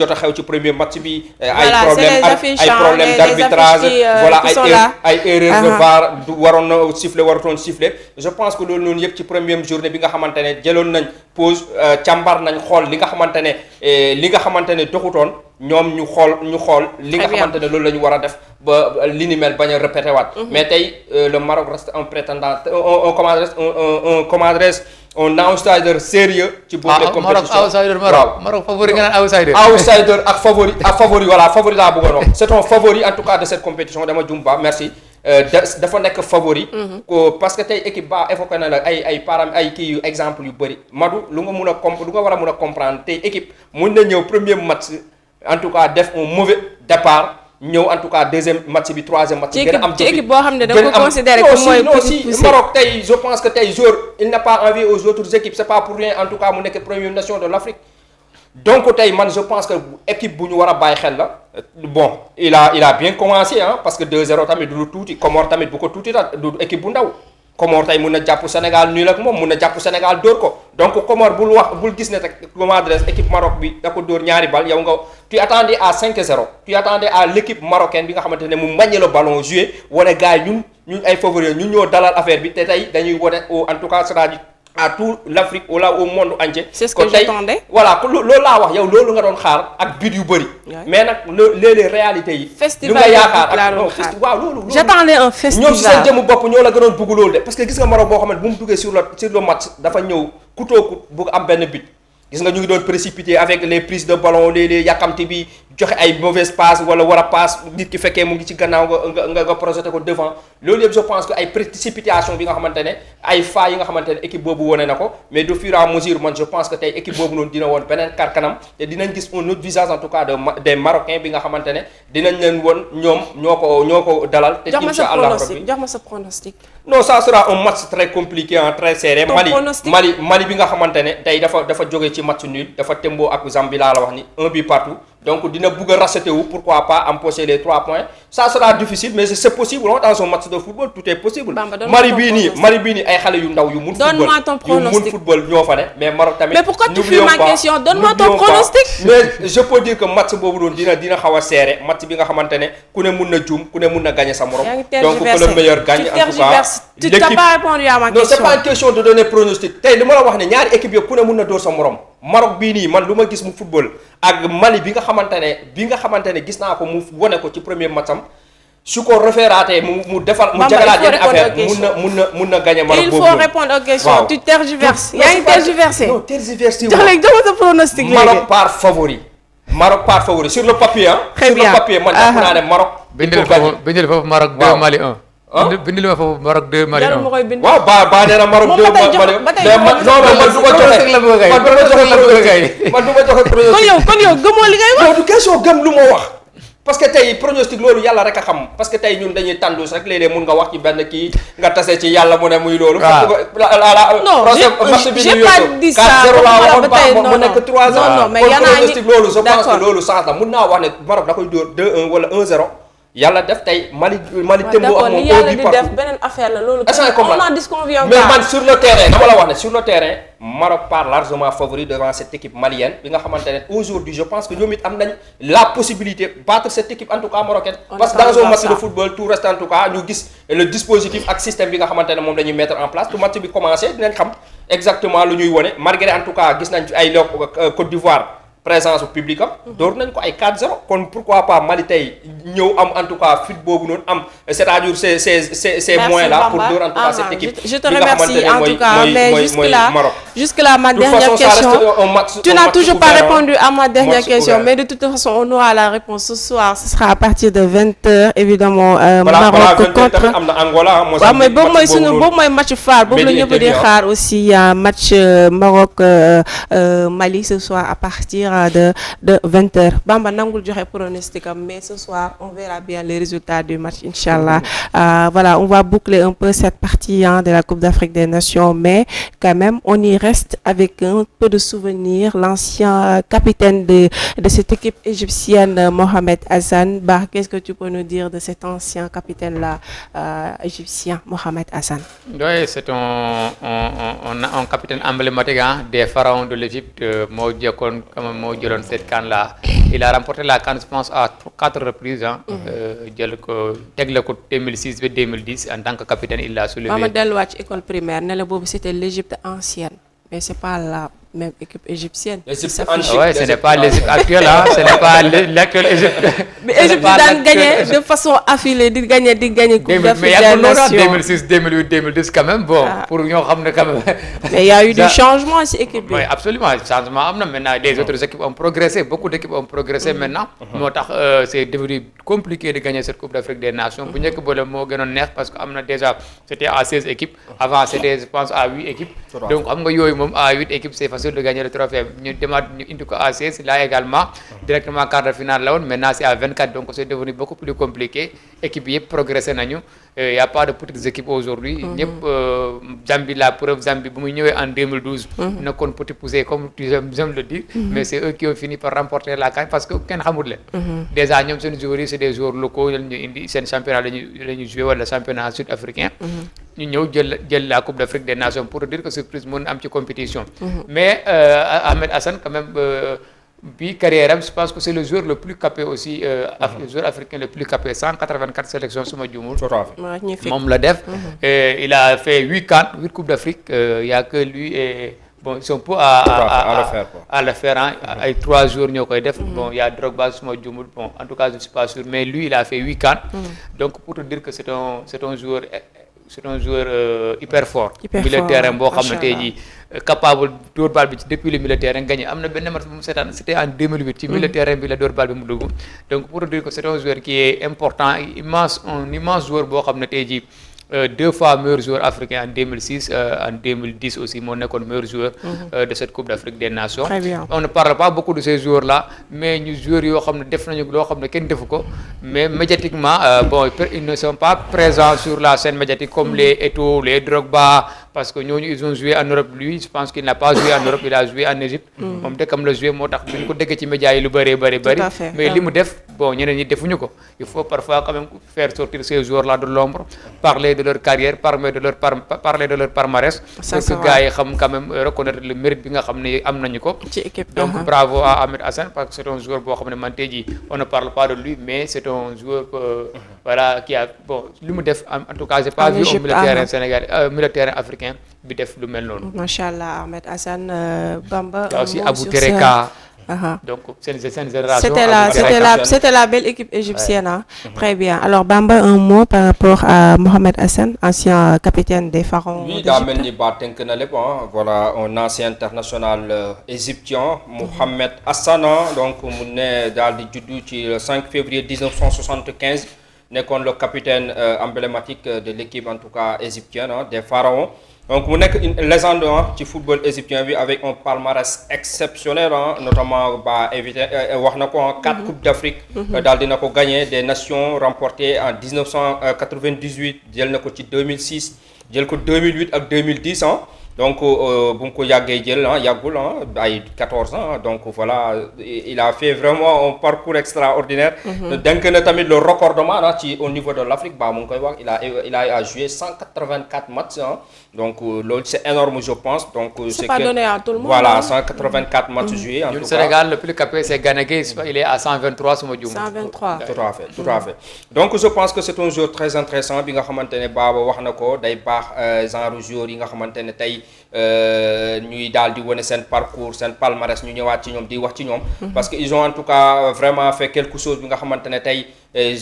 jot a xew ci premier match bi. ay problème d'arbitrage voilà ay erreur de VAR waroon na siffler warutoon siffler je pense que loolu noonu yëpp ci première journée bi nga xamante ne jëloon nañ pause càmbar nañ xool li nga xamante ne doxutoon ñoom ñu xool li nga xamante ne loolu la ñu war a def ba li ni mel bañ a répété waat. mais tey le Maroc reste un prétendant un outsider sérieux ci boobu la compétition Maroc favori nga naan outsider. outsider ak favori voilà favori laa bëggoon wax c'est un favori en tout cas de cette compétition dama jum ba merci dafa nekk favori. parce que tey équipe ba évoqué na la ay kii yu exemple yu bëri Madou lu nga war a mun a comprendre tey équipe mun na ñëw premier match en tout cas def un mauvais départ. ñëw en tout cas deuxième match bi troisième match. ci équipe boo xam ne da nga ko considéré comme mooy poussé Maroc tey je pense que tey joueur il n'a pas envie aux autres équipes c'est pas pour rien en tout cas mu nekk première nation de l'Afrique donc tey man je pense que équipe bu ñu war a bàyyi xel la bon il a bien commencé parce que 2-0 tamit du lu tuuti Comores tamit bu ko tuuti du équipe bu ndaw Comores tey mun na jàpp Sénégal nul ak moom mun na jàpp Sénégal dóor ko donc Comores bul gis ne rek comment adresse équipe Maroc bi da ko dóor ñaari bal yow nga tu attendais à 5-0 tu attendais à l'équipe marocaine bi nga xamante ne mu manier le ballon joué wane gars yi ñun ay favoris ñun ñoo dalal affaire bi te tey dañuy wane en tout cas c'est-à-dire à tout l'Afrique wala au monde entier. c'est ce que j'attendais. voilà loolu laa wax yow loolu nga doon xaar ak but yu bëri. mais nag léeg-léeg réalité yi. festival lu nga yaakaar ak waaw loolu. j'attendais un festival ñoom si seen jëmu bopp ñoo la gënoon bëgg loolu de parce que gis nga Maroc boo xam ne bu mu duggee sur le match dafa ñëw coûte que coûte bëgg am benn but. gis nga ñu ngi doon précipité avec les prises de ballon léeg-léeg yàkkamti bi joxe ay mauvaise passe wala war a passe nit ki fekkee mu ngi ci gannaaw nga projeté ko devant loolu yëpp je pense que ay précipitation bi nga xamante ne ay failles yi nga xamante ne équipe boobu wane na ko mais de fur et à mesure man je pense que tey équipe boobu noonu dina woon beneen kar kanam te dinañ gis un autre visage en tout cas des Marocains bi nga xamante ne dinañ leen woon ñoom ñoo ko dalal. te incha allah rabbi jox ma sa pronostic. non ça sera un match très compliqué très serré. Mali bi nga xamante ne tey dafa jóge ci match nul dafa tembo ak Zambie laa la wax ni 1 but partout donc dina bëgg a racheter wu pourquoi pas empocher les 3 points ça sera difficile mais c'est possible dans un match de football tout est possible. Mali bii nii ay xale yu ndaw yu mun. football ñoo fa ne mais Maroc tamit. mais pourquoi tu fuis ma question donne-moi ton pronostic. mais je peux dire que match boobu doon dina xaw a serré match bi nga xamante ne ku ne mun na juum ku ne mun na gagner sa morom. donc que le meilleur gagne en tout cas. tu n'as pas répondu à ma question. non c'est pas une question de donner pronostic tey li ma la wax ne ñaari équipe yëpp ku ne mun na dóor sa morom Maroc bii nii man lu ma gis mu football ak Mali bi nga xamante ne gis naa ko mu wone ko ci premier match am su ko reféraatee mu defal mu jagalaat yenn affaire mun na gagner Maroc boobu. il faut répondre aux questions. Waaw. Tu tergiverses. yaa ngi tergiversé. non tergiversé jox ma sa pronostic léegi. Maroc par favori sur le papier très bien sur le papier man jàpp naa ne Maroc. bindil foofu Maroc 2 Mali 1. bindil ma foofu Maroc 2 Mali 1. waaw ba nee na Maroc 2 Mali 1 man du ma joxe kon yow gëmoo li ngay wax. non du question gëm lu ma wax parce que tey pronostic loolu yàlla rek a xam parce que tey ñun dañuy tàndus rek léeg-léeg mun nga wax ci benn kii nga tase ci yàlla mu ne muy loolu. non j'ai pas dit ça 4-0 laa waxoon ba mu nekk 3-0. non mais yaa naa pronostic loolu je pense que loolu chance la mun naa wax ne Maroc da koy dóor 2-1 wala 1-0 yàlla def tey Mali tembo ak moom yàlla di def beneen affaire la loolu. on en disconvient mais man sur le terrain dama la wax ne sur le terrain Maroc part largement favori devant cette équipe malienne bi nga xamante ne aujourd'hui je pense que ñoom it am nañ la possibilité battre cette équipe en tout cas marocaine. parce que dans un match de football tout reste en tout cas ñu gis le dispositif ak système bi nga xamante ne moom la ñuy mettre en place tout match bi commencé dinañ xam exactement lu ñuy wone malgré en tout cas gis nañ ci ay Côte d'Ivoire. présence au public am door nañ ko ay 4-0 kon pourquoi pas Mali tey ñëw am en tout cas fit boobu noonu am c'est-à-dire ces moyens là pour door en tout cas cette équipe je te remercie en tout cas mais jusque là ma dernière question tu n'as toujours pas répondu à ma dernière question mais de toute façon on aura la réponse ce soir ce sera à partir de 20h évidemment Maroc contre am na Angola waaw mais boobu mooy match phare boobu la ñëpp di xaar aussi match Maroc Mali ce soir à partir de 20h Bamba nangul joxe pronostic am mais ce soir on verra bien les résultats du match inchallah voilà on va boucler un peu cette partie de la Coupe d'Afrique des Nations mais quand même on y reste avec un peu de souvenirs l'ancien capitaine de cette équipe égyptienne Mohamed Hassan Bah qu'est-ce que tu peux nous dire de cet ancien capitaine là égyptien Mohamed Hassan? Oui, c'est un capitaine emblématique des pharaons de l'Égypte moo jëloon cette CAN là il a remporté la CAN je pense à 4 reprises jël ko tegle ko 2006 ba 2010 en tant que capitaine il l'a soulevé. ma delluwaat ci école primaire ne la boobu c'était l'Égypte ancienne mais c'est pas la même équipe égyptienne. Ouais, ce n'est pas l'Égypte actuelle, hein, ce n'est pas l'actuelle Égypte. Mais Égypte daan gagné de façon affilée di gagné Coupe d'Afrique des Nations. Mais 2006, 2008, 2010 quand même bon pour ñoo xam ne quand même. Mais il y a eu du changement ci équipe bi. Oui, absolument changement am na maintenant les autres équipes ont progressé beaucoup d'équipes ont progressé maintenant. moo tax c'est devenu compliqué de gagner cette Coupe d'Afrique des Nations. bu njëkk boole moo gënoon neex parce que am na déjà c'était à 16 équipes avant c'était je pense à 8 équipes. Donc xam nga yooyu moom à 8 équipes c'est facile de gagner le trophée ñu demaat ñu indi ko à 16 là également directement quart de finale la woon maintenant c'est à 24 donc c'est devenu beaucoup plus compliqué équipe yëpp progressé nañu il y a pas de petites équipes aujourd'hui ñëpp Zambie la preuve Zambie bu muy ñëwee en 2012 nekkoon petit poussé comme tu aimes le dire mais c'est eux qui ont fini par remporter la CAN parce que kenn xamul leen déjà ñoom seen joueurs yi c'est des joueurs locaux ñu indi seen championnat la ñu joué wala championnat sud-africain ñu ñëw jël la Coupe d'Afrique des Nations pour dire que surprise mën am ci compétition mais Ahmed Hassane quand même bi carrière am je pense que c'est le joueur le plus capé aussi le joueur africain le plus capé 184 sélections su ma juumul moom la def il a fait 8 CAN 8 Coupes d'Afrique il y a que lui et bon ils sont peu à le faire hein ay 3 jours ñoo koy def bon il y a Drogba su ma juumul bon en tout cas je ne suis pas sûr mais lui il a fait 8 CAN donc pour te dire que c'est un joueur hyper fort milieu terrain boo xam ne tey jii capable dóor bal bi ci depuis le milieu terrain gagné am na benn match bu mu seetaan c'était en 2008 ci milieu terrain bi la dóor bal bi mu dugg donc pour dire que c'est un joueur qui est important un immense joueur boo xam ne tey jii 2 fois meilleur joueur africain en 2006 en 2010 aussi moo nekkoon meilleur joueur de cette Coupe d'Afrique des Nations. Très bien. On ne parle pas beaucoup de ces joueurs là mais ñu joueurs yoo xam ne def nañu loo xam ne kenn defu ko mais médiatiquement bon ils ne sont pas présents sur la scène médiatique comme les Eto'o les Drogba parce que ñooñu ils ont joué en Europe lui je pense qu'il n'a pas joué en Europe il a joué en Égypte moom dëkkam la joué moo tax duñ ko dégg ci médias yi lu bëree mais li mu def bon ñeneen ñi defuñu ko il faut parfois quand même faire sortir ces joueurs là de l'ombre parler de leur carrière parler de leur palmarès pour que gars yi xam quand même reconnaître le mérite bi nga xam ne am nañu ko donc bravo à Ahmed Hassane parce que c'est un joueur boo xam ne man tey jii on ne parle pas de lui mais c'est un joueur voilà qui a bon li mu def en tout cas j'ai pas vu un milieu terrain sénégalais milieu terrain africain bi def lu mel noonu. Machallah Ahmed Hassane Bamba. Il y a aussi Abou Tereka. Donc c'est une génération. C'était la belle équipe égyptienne hein. Très bien. Alors Bamba un mot par rapport à Mohamed Hassane ancien capitaine des Pharaons. Oui daa mel ni ba tënk na lépp voilà un ancien international égyptien Mohamed Hassane donc mu ne daal di juddu ci le 5 février 1975 nekkoon le capitaine emblématique de l'équipe en tout cas égyptienne des Pharaons. Donc mu nekk une légende ci football égyptien bi avec un palmarès exceptionnel notamment ba évité wax na ko 4 coupes d'Afrique daal dina ko gagné des nations remportées en 1998 jël na ko ci 2006 jël ko 2008 ak 2010 donc bu mu ko yàggee jël yàggul ay 14 ans donc voilà il a fait vraiment un parcours extraordinaire denk na tamit le recordement ci au niveau de l'Afrique ba mu ngi koy wax il a joué 184 matchs donc loolu c'est énorme je pense donc c'est pas donné à tout le monde voilà 184 matchs joués en tout cas Sénégal le plus capé c'est Gana Gueye il est à 123 suma juum 123 tout à fait donc je pense que c'est un joueur très intéressant bi nga xamante ne Baba wax na ko day baax genre joueur yi nga xamante ne tey ñuy daal di wane seen parcours seen palmarès ñu ñëwaat ci ñoom di wax ci ñoom parce que ils ont en tout cas vraiment fait quelque chose bi nga xamante ne tey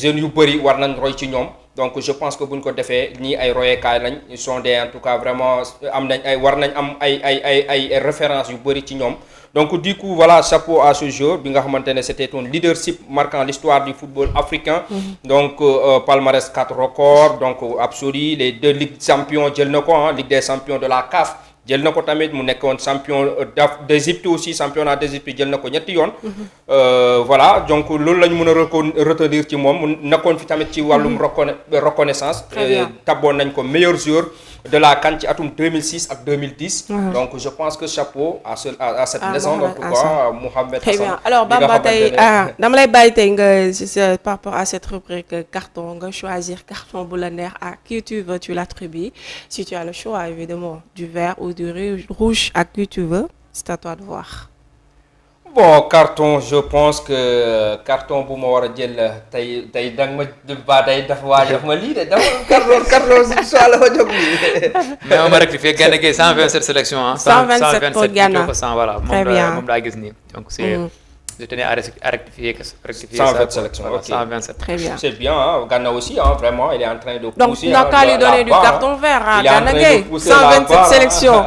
jeunes yu bëri war nañ roy ci ñoom donc je pense que bu ñu ko defee ñii ay royekaay lañ ils sont des en tout cas vraiment am nañ ay war nañ am ay références yu bëri ci ñoom donc du coup voilà chapeau à ce joueur bi nga xamante ne c'était un leadership marquant l'histoire du football africain donc palmarès 4 records donc absolu les 2 ligues champions jël na ko Ligue des champions de la CAF jël na ko tamit mu nekkoon champion d'Égypte aussi championnat d'Égypte jël na ko ñetti yoon voilà donc loolu la ñu mën a retenir ci moom mu nekkoon fi tamit ci wàllum reconnaissance tabboon nañ ko meilleur joueur de la CAN ci atum 2006 ak 2010 donc je pense que chapeau à cette légende en tout cas Mohamed Hassane. Très bien alors Bamba tey dama lay bàyyi tey nga par rapport à cette rubrique carton nga choisir carton bu la neex à qui tu veux tu l'attribues si tu as le choix évidemment du vert ou du rouge à qui tu veux c'est à toi de voir. Bon, carton, je pense que carton bu ma war a jël tey danga ma ba tey dafa waaj ma lii de dafa carton soit la ma jóg lii. mais on va rectifier Gana Gueye 127 sélections ah. 127 pour Ghana. voilà très bien moom laa gis nii donc c'est je tenais à rectifier 127 sélections, voilà, ok. 127. très bien. C'est bien, hein. Ghana aussi, hein, vraiment, il est en train de donc pousser. n'a qu'à lui donner du carton vert à Il est en Gana train de Gueye pousser la 127 barre, sélections.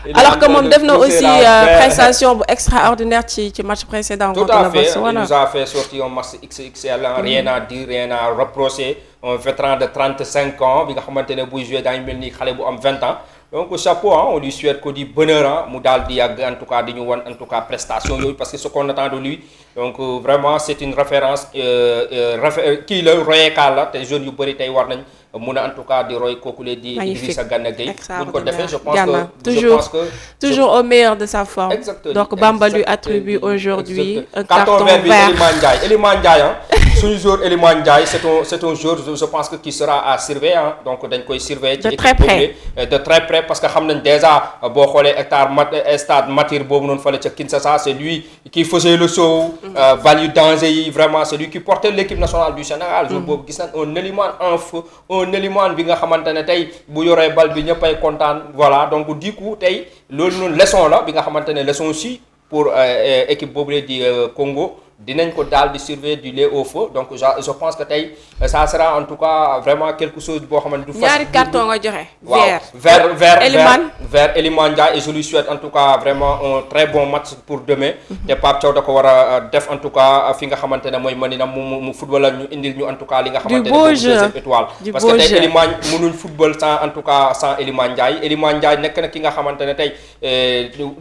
Il est en alors que train moom de def na pousser aussi la barre. prestation bu extraordinaire ci match précédent. Tout contre à le fait, il Botswana. nous a fait sortir un match XXL, hein. Rien à dire, rien à reprocher. Un vétéran de 35 ans, bi nga xamante ne buy joué daañu mel ni xale bu am 20 ans. Donc chapeau, hein, on lui souhaite que du bonheur, hein, mu daal di yàgg en tout cas di ñu wan en tout cas prestation yooyu parce que ce qu'on attend de lui donc vraiment c'est une référence kii la royekaal la te jeunes yu bëri tey war nañ mun a en tout cas di roy kooku la di Idrissa Gana Gueye buñ ko defee je pense que toujours au meilleur de sa forme. Exactement. Donc Bamba lui attribue aujourd'hui un carton carton vert. Elimane Ndiaye hein. Suñu joueur Elimane Ndiaye c'est un joueur je pense que qui sera à surveiller hein. Donc dañ koy surveiller ci de très près de très près parce que xam nañ déjà boo xoolee stade Matir boobu noonu fële ca Kinshasa c'est lui qui faisait le show value danger yi vraiment c'est lui qui portait l'équipe nationale du Sénégal jour boobu gis nañ un Elimane en feu un Elimane bi nga xamante ne tey bu yoree bal bi ñëppay kontaan voilà donc du coup tey loolu noonu leçon la bi nga xamante ne leçon si pour équipe boobu la di Congo dinañ ko daal di surveiller du lait au feu donc je pense que tey ça sera en tout cas vraiment quelque chose boo xamante du ñaari carton nga joxe. vert Elimane Ndiaye et je lui souhaite en tout cas vraiment un très bon match pour demain te Pape Thiaw da ko war a def en tout cas fi nga xamante ne mooy Manina mu football ñu indil ñu en tout cas li nga xamante ne mooy deuxième étoile parce que tey Elimane mënuñ football sans en tout cas sans Elimane Ndiaye nekk na ki nga xamante ne tey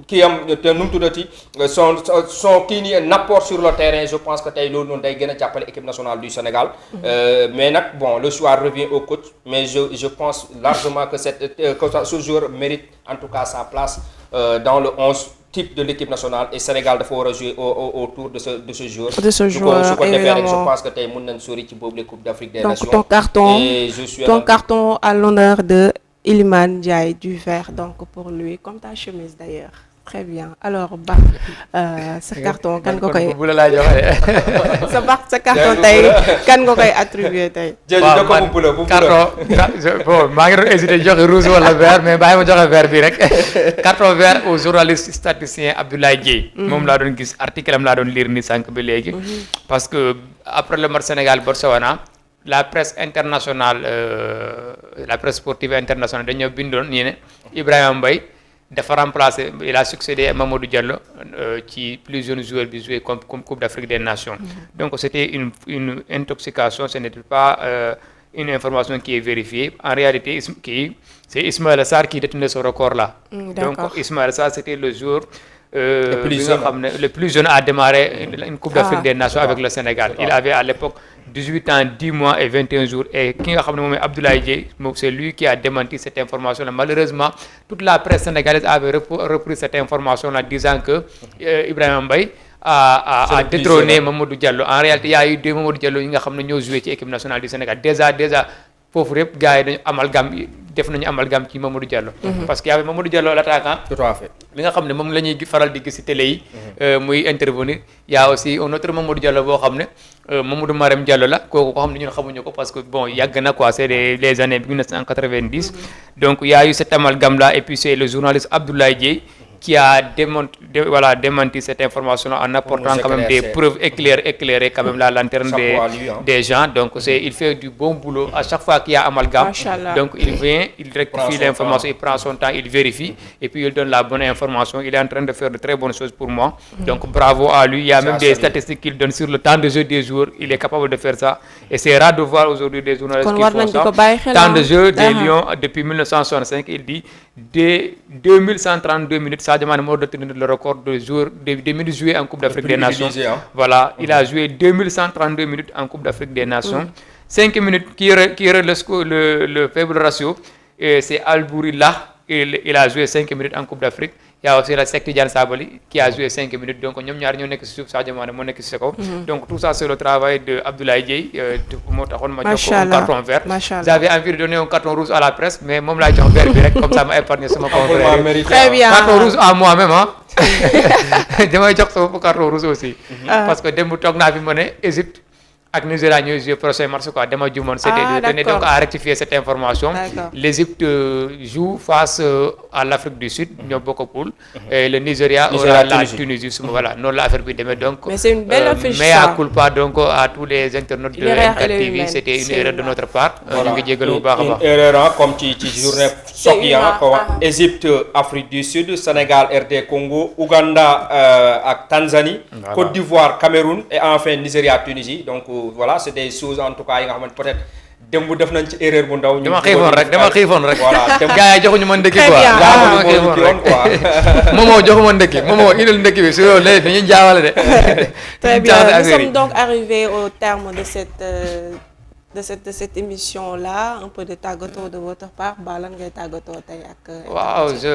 kii am te nu mu tuddati son kii nii un apport sur le terrain je pense que tey loolu noonu day gën a jàppale équipe nationale du Sénégal mais nag bon le choix revient au coach mais je pense largement que ce joueur mérite en tout cas sa place dans le 11 type de l'équipe nationale et Sénégal dafa war a jouer autour de ce joueur su ko defee rek je pense que tey mën nañ sori ci boobu les Coupe d'Afrique des Nations donc ton carton à l'honneur de Elimane Ndiaye du vert donc pour lui comme ta chemise d'ailleurs. Très bien alors Ba sa carton kan nga koy bu la laa joxe sa carton tey kan nga koy attribuer tey. waaw man carton bon maa ngi doon hésiter joxe rouge wala vert mais bàyyi ma joxe vert bi rek carton vert au journaliste statisticien Abdoulaye Dieye. moom laa doon gis article am laa doon lire ni sànq bi léegi. parce que après le match Sénégal Botswana la presse internationale la presse sportive internationale dañoo bindoon ñu ne Ibrahima Mbaye dafa remplacer il a succédé à Mamadou Diallo ci plus jeune joueur bi joué comme Coupe d'Afrique des Nations. Donc c'était une intoxication, ce n'était pas une information qui est vérifiée. En réalité c'est Ismaïla Sarr qui détenait ce record là. Donc Ismaïla Sarr c'était le joueur le plus jeune à démarrer une Coupe d'Afrique des Nations avec le Sénégal. Il avait à l'époque 18 ans, 10 mois et 21 jours. Et ki nga xam ne moom Abdoulaye Dieye, c'est lui qui a démenti cette information-là. Malheureusement, toute la presse sénégalaise avait repris cette information-là disant que Ibrahima Mbaye a détrôné Mamadou Diallo. En réalité, il y a eu deux Mamadou Diallo yi nga xam ne ñoo joué ci équipe nationale du Sénégal. Déjà foofu yëpp gars yi def nañu amalgame ci Mamadou Diallo. parce que y avait Mamadou Diallo l'attaquant. Tout à fait. li nga xam ne moom la ñuy faral di gis ci télé yi. muy intervenir y a aussi un autre Mamadou Diallo boo xam ne Mamadou Marème Diallo la kooku ko xam ne ñun xamuñu ko parce que bon yàgg na quoi c'est les années 1990. donc y a eu cet amalgame là et puis c'est le journaliste Abdoulaye Dieye qui a démenti cette information en apportant quand même des preuves éclairées quand même la lanterne des gens. Donc il fait du bon boulot à chaque fois qu'il y a amalgame. Donc il vient, il rectifie l'information, il prend son temps, il vérifie et puis il donne la bonne information. Il est en train de faire de très bonnes choses pour moi. Donc bravo à lui. Il y a même des statistiques qu'il donne sur le temps de jeu des joueurs. Il est capable de faire ça. Et c'est rare de voir aujourd'hui des journalistes qui font ça. Temps de jeu des Lions depuis 1965, il dit dès 2132 minutes. Sadio Mané moo détenu le record de joueurs des minutes jouées en Coupe d'Afrique des Nations. Voilà, il a joué 2132 minutes en Coupe d'Afrique des Nations. 5 minutes qui aurait le faible ratio, c'est Albouri là, il a joué 5 minutes en Coupe d'Afrique. y a aussi la Cheikh Tidiane Sabaly qui a joué 5 minutes donc ñoom ñaar ñoo nekk si suuf Sadio Mané moo nekk si sa kaw donc tout ça c'est le travail de Abdoulaye Dieye moo taxoon ma jox ko un carton vert j'avais envie de donner un carton rouge à la presse mais moom laay jox vert bi rek comme ça ma épargner sama confrère très bien carton rouge à moi-même damay jox sama carton rouge aussi parce que démb toog naa fi ma ne Égypte ak Nigeria ñooy jouer prochain match quoi dama juumoon c'était donc à rectifier cette information l'Égypte joue face à l'Afrique du Sud ñoo bokk poule et le Nigeria aura la Tunisie suma voilà noonu la affaire bi demee donc mais c'est une belle affiche mais à culpa donc à tous les internautes de MK TV c'était une erreur de notre part ñu ngi jégalu bu baax a baax une erreur comme ci journée soc yi comme Égypte Afrique du Sud Sénégal RD Congo Ouganda ak Tanzanie Côte d'Ivoire Cameroun et enfin Nigeria Tunisie donc voilà c'est des choses en tout cas yi nga xamante peut-être démb def nañ ci erreur bu ndaw. dama xiifoon rek. voilà gars yi joxuñu ma ndekki quoi. dama xiifoon rek Momo joxuma ndekki Momo indil ndekki bi su yow léegi dañuy jaawale de. Très bien nous sommes donc arrivés au terme de cette émission-là, un peu de tàggatoo de votre part lan ngay tàggatoo tey ak. waaw je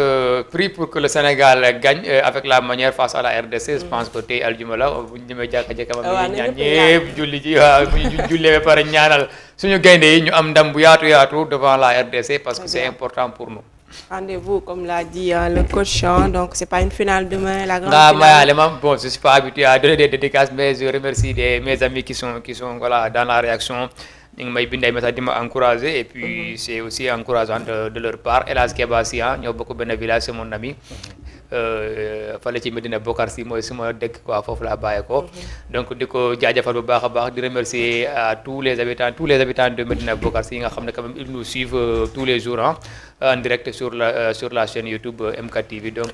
prie pour que le Sénégal gagne avec la manière face à la RDC. Je pense que tey aljuma la bu ñu demee jàkka-jàkka ma ñaan ñëpp julli ji waaw bu ñu jullee ba pare ñaanal suñu gaynde yi ñu am ndam bu yaatu devant la RDC parce que c'est important pour nous. Rendez-vous comme l'a dit le coach donc c'est pas une finale demain la grande finale. Bon je suis pas habitué à donner des dédicaces mais je remercie mes amis qui sont voilà dans la réaction. ñu ngi may bind ay message di ma encourager et puis c'est aussi encourageant de leur part El Hadj Keba Sy ñoo bokk benn village c'est mon ami fale ci Medina Bokar Sy mooy suma dëkk quoi foofu laa bàyyee ko donc di ko jaajëfal bu baax a baax di remercier à tous les habitants de Medina Bokar Sy yi nga xam ne quand même ils nous suivent tous les jours en direct sur la chaîne YouTube MK TV donc